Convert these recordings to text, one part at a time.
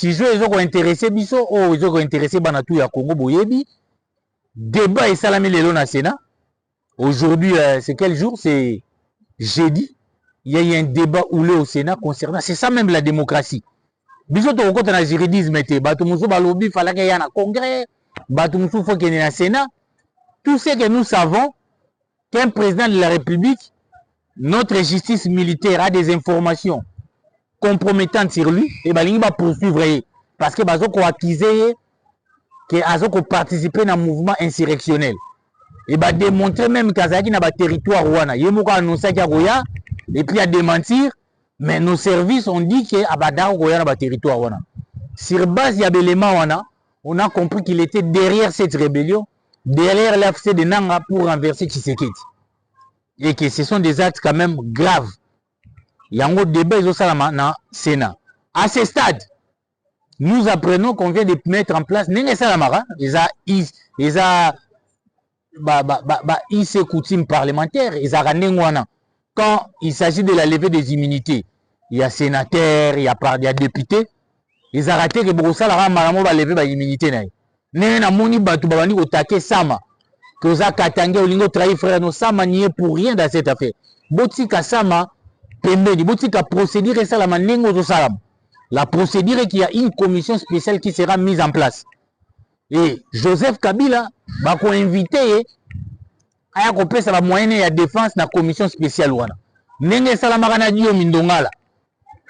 Si je veux intéressé biso ou ils ont intéressé Banatou ya Congo Boyebi, débat et salami lelo na Sénat. Aujourd'hui, c'est quel jour? C'est jeudi. Il y a eu un débat houlé au Sénat concernant, c'est ça même la démocratie. Biso to ko na juridisme te, bato muso balobi fallait qu'il y ait un congrès, bato muso faut qu'il y ait un Sénat. Tout ce que nous savons qu'un président de la République, notre justice militaire a des informations compromettantes sur lui, et ben il va poursuivre parce que bazo ko accuser que azo ko participer dans un mouvement insurrectionnel. Et ben démontrer même qu'Azaki n'a pas territoire wana. Yemoko annoncer qu'il y a et puis à démentir, mais nos services ont dit que Abadar Goya n'a pas territoire wana. Sur base il y a des éléments wana, on a compris qu'il était derrière cette rébellion, derrière l'AFC de Nanga pour renverser Tshisekedi. Et que ce sont des actes quand même graves. Il y a un autre débat au Sénat. À ce stade, nous apprenons qu'on vient de mettre en place Nenge Salamara, ils ont coutume parlementaire, ils ont quand il s'agit de la levée des immunités. Il y a sénateur, il y a député, ils ont raté que Broussala Maramo va lever l'immunité. Nenge na moni batu babandi otake sama. Que ça Katangé Olingo trahi frère no sama n'y est pour rien dans cette affaire. Botika sama pembeni, botika procédure et ça la manengo zo salam. La procédure est qu'il y a une commission spéciale qui sera mise en place. Et Joseph Kabila va inviter à couper sa moyenne et à défense la commission spéciale wana. Nenge salamaka na dio mindongala.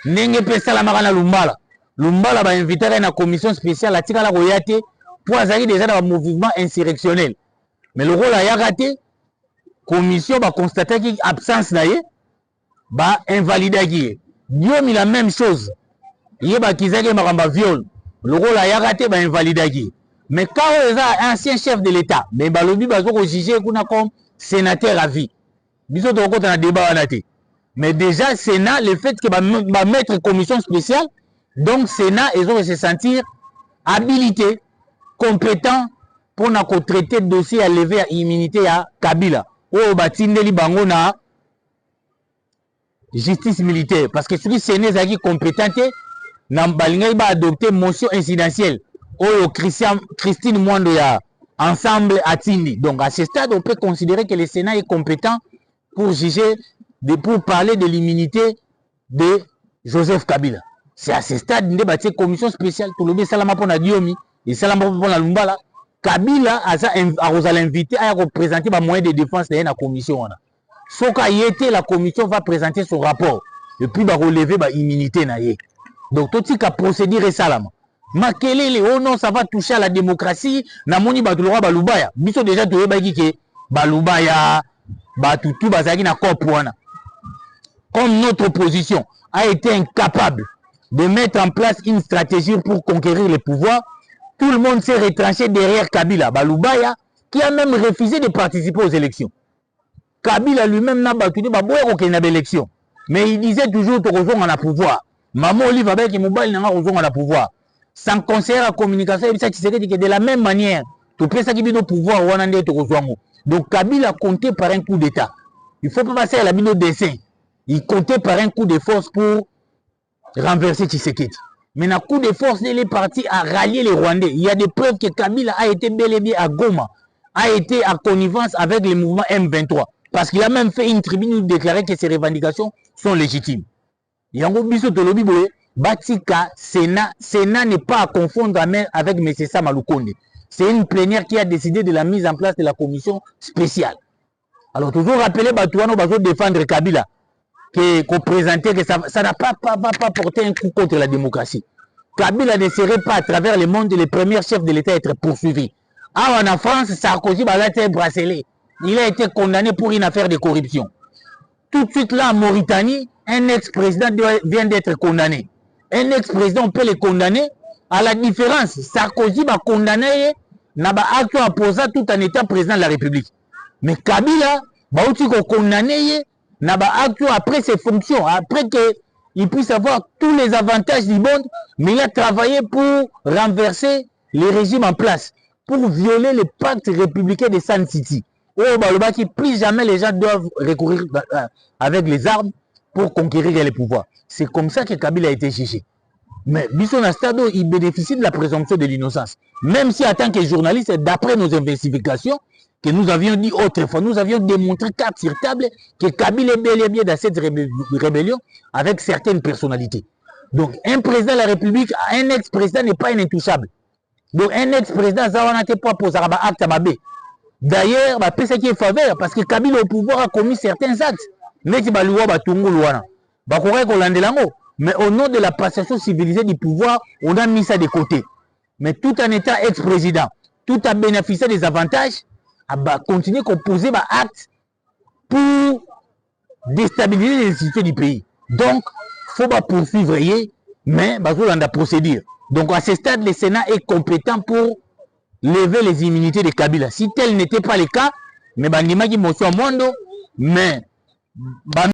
Nenge pe salamaka na lumbala. Lumbala va inviter à la commission spéciale à tika la royate pour azali déjà dans le mouvement insurrectionnel. Mais le rôle a raté. Commission va constater qu'il y a absence d'ailleurs. Va invalider. Dieu mis la même chose. Il y a Kizake Maramba viol. Le rôle a raté, va invalider. Mais quand on a un ancien chef de l'État, mais Balobi va juger comme sénateur à vie. Bisous de côté dans le débat. Mais déjà, Sénat, le fait qu'il va mettre une commission spéciale, donc Sénat, ils vont se sentir habilités, compétents pour traiter le dossier à lever l'immunité à Kabila. Ou Batindeli Bango na justice militaire. Parce que celui Sénat qui est compétent, il va adopter motion incidentielle. Ou Christine Mwando ya ensemble à Tindi. Donc à ce stade, on peut considérer que le Sénat est compétent pour juger, pour parler de l'immunité de Joseph Kabila. C'est à ce stade, il y a une commission spéciale. Tout le monde salama pour la Diomi et salama pour la Lumbala. Kabila a l'invité à représenter les moyens de défense de la commission. Ce qui était la commission va présenter son rapport et puis va relever l'immunité. Donc tout ce qui a procédé récemment. Makelele, oh non, ça va toucher à la démocratie. Namoni batulora balubaya. Biso déjà tout baki ke balubaya, batutu bazaki na kopwana. Comme notre opposition a été incapable de mettre en place une stratégie pour conquérir le pouvoir, tout le monde s'est retranché derrière Kabila Balubaya, qui a même refusé de participer aux élections. Kabila lui-même n'a pas aucune élection. Mais il disait toujours que on a pouvoir. Maman Olive avec Mobile n'a pas de pouvoir. Sans conseiller à communication, c'est de la même manière, tout ça qui vient au pouvoir, on a donc Kabila comptait par un coup d'État. Il ne faut pas passer à la mine dessin. Il comptait par un coup de force pour renverser Tshisekedi. Mais un coup de force, il est parti à rallier les Rwandais. Il y a des preuves que Kabila a été bel et bien à Goma, a été en connivence avec le mouvement M23. Parce qu'il a même fait une tribune où déclarer que ses revendications sont légitimes. Yango Biso Tolobi Boye, Batika, Sénat n'est pas à confondre avec M. Samaloukonde. C'est une plénière qui a décidé de la mise en place de la commission spéciale. Alors toujours rappeler Batouano Bazo défendre Kabila, qu'on présentait que ça n'a pas porté un coup contre la démocratie. Kabila ne serait pas à travers le monde le premier chef de l'État à être poursuivi. Ah, en France, Sarkozy a été bracelet. Il a été condamné pour une affaire de corruption. Tout de suite là, en Mauritanie, un ex-président vient d'être condamné. Un ex-président, on peut le condamner. À la différence, Sarkozy va condamner, n'a pas acte opposé tout en étant président de la République. Mais Kabila, va aussi condamner, n'a pas acte après ses fonctions, après qu'il puisse avoir tous les avantages du monde, mais il a travaillé pour renverser les régimes en place, pour violer le pacte républicain de Sun City. Oh, Balobaki, plus jamais les gens doivent recourir avec les armes pour conquérir les pouvoirs. C'est comme ça que Kabila a été jugé. Mais Bissona Stado, il bénéficie de la présomption de l'innocence. Même si en tant que journaliste, d'après nos investigations, que nous avions dit autrefois, nous avions démontré carte sur table que Kabila est bel et bien dans cette rébellion avec certaines personnalités. Donc, un président de la République, un ex-président n'est pas un intouchable. Donc, un ex-président, ça n'a pas posé un acte à Babé. D'ailleurs, c'est qui est faveur, parce que Kabila au pouvoir a commis certains actes. Mais si Balouwa Batungu Louana, mais au nom de la passation civilisée du pouvoir, on a mis ça de côté. Mais tout en étant ex-président, tout en bénéficiant des avantages, continuer à composer des actes pour déstabiliser les institutions du pays. Donc, il faut pas poursuivre, mais il faut la procédure. Donc, à ce stade, le Sénat est compétent pour lever les immunités de Kabila. Si tel n'était pas le cas, mais Bandima qui motion au monde, mais